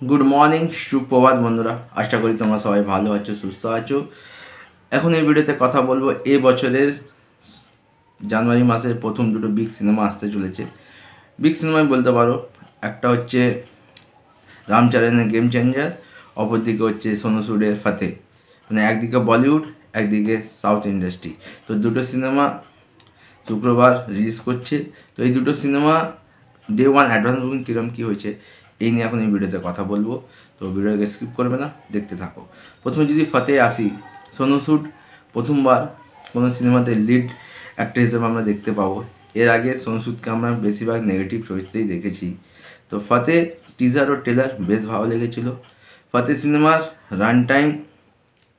Good morning, সুপ্রভাত বন্ধুরা। আশা করি তোমরা সবাই ভালো আছো, সুস্থ আছো। এখন এই ভিডিওতে কথা বলবো এ বছরের জানুয়ারি মাসের প্রথম দুটো বিগ সিনেমা আসতে চলেছে। বিগ সিনেমায় বলতে পারো, একটা হচ্ছে রামচরণের গেম চেঞ্জার, অপরদিকে হচ্ছে সোনু সুডের ফাতে। মানে একদিকে বলিউড, একদিকে সাউথ ইন্ডাস্ট্রি। তো দুটো সিনেমা শুক্রবার রিলিজ করছে। তো এই দুটো cinema day one advance booking কীরকম কী হয়েছে এই নিয়ে এখন এই ভিডিওতে কথা বলবো। তো ভিডিওকে স্কিপ করবে না, দেখতে থাকো। প্রথমে যদি ফাতে আসি, সোনু সুড প্রথমবার কোনো সিনেমাতে লিড অ্যাক্টর হিসেবে আমরা দেখতে পাবো। এর আগে সোনু সুদকে আমরা বেশিরভাগ নেগেটিভ চরিত্রেই দেখেছি। তো ফাতে টিজার ও ট্রেলার বেশ ভালো লেগেছিলো। ফাতে সিনেমার রান টাইম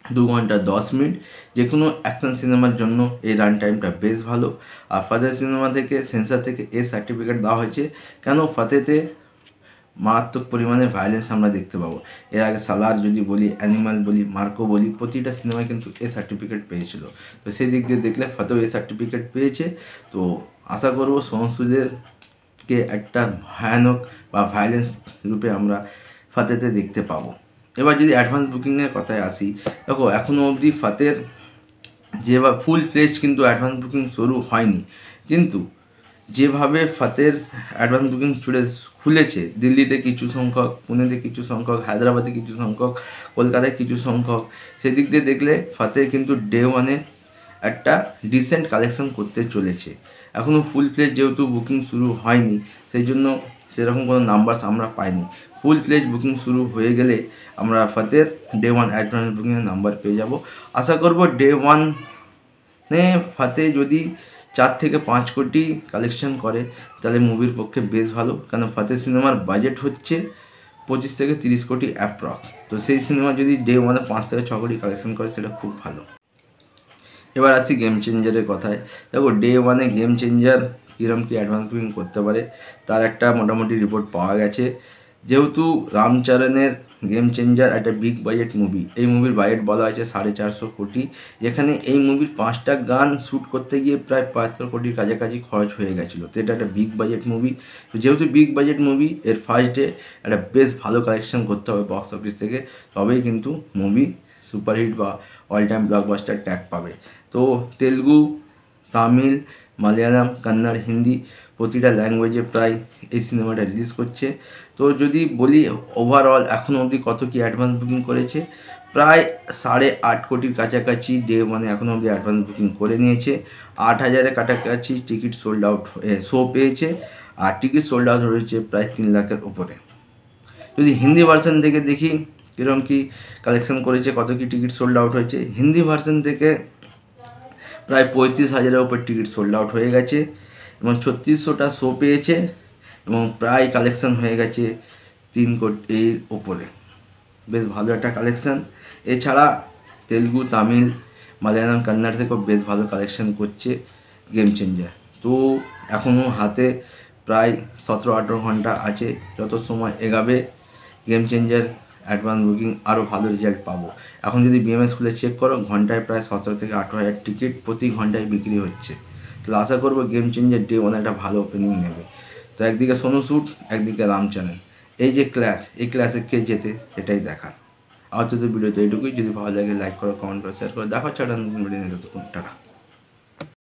2 ঘন্টা 10 মিনিট। যে কোনো অ্যাকশন সিনেমার জন্য এই রান টাইমটা বেশ ভালো। আর ফাতে সিনেমা থেকে সেন্সার থেকে সার্টিফিকেট দেওয়া হয়েছে। কেন? ফাতেতে মারাত্মক পরিমাণে ভায়োলেন্স আমরা দেখতে পাবো। এর আগে সালার যদি বলি, অ্যানিমাল বলি, মার্কো বলি, প্রতিটা সিনেমায় কিন্তু সার্টিফিকেট পেয়েছিল। তো সেই দিক দিয়ে দেখলে ফাতেও সার্টিফিকেট পেয়েছে। তো আশা করবো সোনু সুদের একটা ভয়ানক বা ভায়োলেন্স রূপে আমরা ফাতেতে দেখতে পাবো। এবার যদি অ্যাডভান্স বুকিংয়ের কথায় আসি, দেখো এখনও অবধি ফাতের যেভাবে ফুল ফ্লেজ কিন্তু অ্যাডভান্স বুকিং শুরু হয়নি, কিন্তু যেভাবে ফাতের অ্যাডভান্স বুকিং খুলেছে, দিল্লিতে কিছু সংখ্যক, পুনেতে কিছু সংখ্যক, হায়দ্রাবাদে কিছু সংখ্যক, কলকাতায় কিছু সংখ্যক, সেদিক দিয়ে দেখলে ফাতে কিন্তু ডে ওয়ানে একটা ডিসেন্ট কালেকশন করতে চলেছে। এখনও ফুল ফ্লেজ যেহেতু বুকিং শুরু হয়নি, সেই জন্য সেরকম কোনো নাম্বারস আমরা পাইনি। ফুল ফ্লেজ বুকিং শুরু হয়ে গেলে আমরা ফাতের ডে ওয়ান অ্যাডভান্স বুকিংয়ের নাম্বার পেয়ে যাব। আশা করব ডে ওয়ানে ফাতে যদি 4 থেকে 5 কোটি কালেকশন করে তাহলে মুভির পক্ষে বেশ ভালো। কারণ ফাতে সিনেমার বাজেট হচ্ছে 25 থেকে 30 কোটি অ্যাপ্রক্স। তো সেই সিনেমা যদি ডে ওয়ানে 5 থেকে 6 কোটি কালেকশন করে সেটা খুব ভালো। এবার আসি গেম চেঞ্জারের কথায়। দেখো ডে ওয়ানে গেম চেঞ্জার কীরকম কী অ্যাডভান্স বুকিং করতে পারে তার একটা মোটামুটি রিপোর্ট পাওয়া গেছে। যেহেতু রামচরণের গেম চেঞ্জার একটা বিগ বাজেট মুভি, এই মুভির বাজেট বলা হয়েছে 450 কোটি, যেখানে এই মুভির 5টা গান শ্যুট করতে গিয়ে প্রায় 75 কোটির কাছাকাছি খরচ হয়ে গেছিলো। তো এটা একটা বিগ বাজেট মুভি। তো যেহেতু বিগ বাজেট মুভি, এর ফার্স্ট ডে একটা বেশ ভালো কালেকশন করতে হবে বক্স অফিস থেকে, তবেই কিন্তু মুভি সুপারহিট বা অল টাইম ব্লকবাস্টার ট্যাগ পাবে। তো তেলুগু, তামিল, মালয়ালম, কন্নড়, হিন্দি প্রতিটা ল্যাঙ্গুয়েজে প্রায় এই সিনেমাটা রিলিজ করছে। তো যদি বলি ওভারঅল এখনও অবধি কত কি অ্যাডভান্স বুকিং করেছে, প্রায় 8.5 কোটির কাছাকাছি ডে ওয়ানে এখনও অবধি অ্যাডভান্স বুকিং করে নিয়েছে। 8,000-এর কাছাকাছি টিকিট সোল্ড আউট শো পেয়েছে, আর টিকিট সোল্ড আউট হয়েছে প্রায় 3 লাখের ওপরে। যদি হিন্দি ভার্সন থেকে দেখি কীরকম কী কালেকশন করেছে, কত কি টিকিট সোল্ড আউট হয়েছে, হিন্দি ভার্সন থেকে প্রায় 35,000-এর ওপর টিকিট সোল্ড আউট হয়ে গেছে এবং 3600টা শো পেয়েছে এবং প্রায় কালেকশন হয়ে গেছে 3 কোটির ওপরে। বেশ ভালো একটা কালেকশান। এছাড়া তেলুগু, তামিল, মালয়ালম, কন্নড় থেকেও বেশ ভালো কালেকশান করছে গেম চেঞ্জার। তো এখনও হাতে প্রায় 17-18 ঘন্টা আছে। যত সময় এগাবে গেম চেঞ্জার অ্যাডভান্স বুকিং আরও ভালো রেজাল্ট পাবো। এখন যদি বিএমএস খুলে চেক করো, ঘন্টায় প্রায় 17 থেকে 18 হাজার টিকিট প্রতি ঘন্টায় বিক্রি হচ্ছে। তাহলে আশা করবো গেম চেঞ্জার ডে ওয়ানে একটা ভালো ওপেনিং নেবে। তো একদিকে সোনু সুড, একদিকে রামচরণ, এই যে ক্লাস, এই ক্লাসে কে যেতে সেটাই দেখার। আপাতত ভিডিওতে এইটুকুই। যদি ভালো লাগে লাইক করো, কমেন্ট করো, শেয়ার করো। দেখা হচ্ছে একটা নতুন ভিডিও নিয়ে। ততক্ষণ টাটা।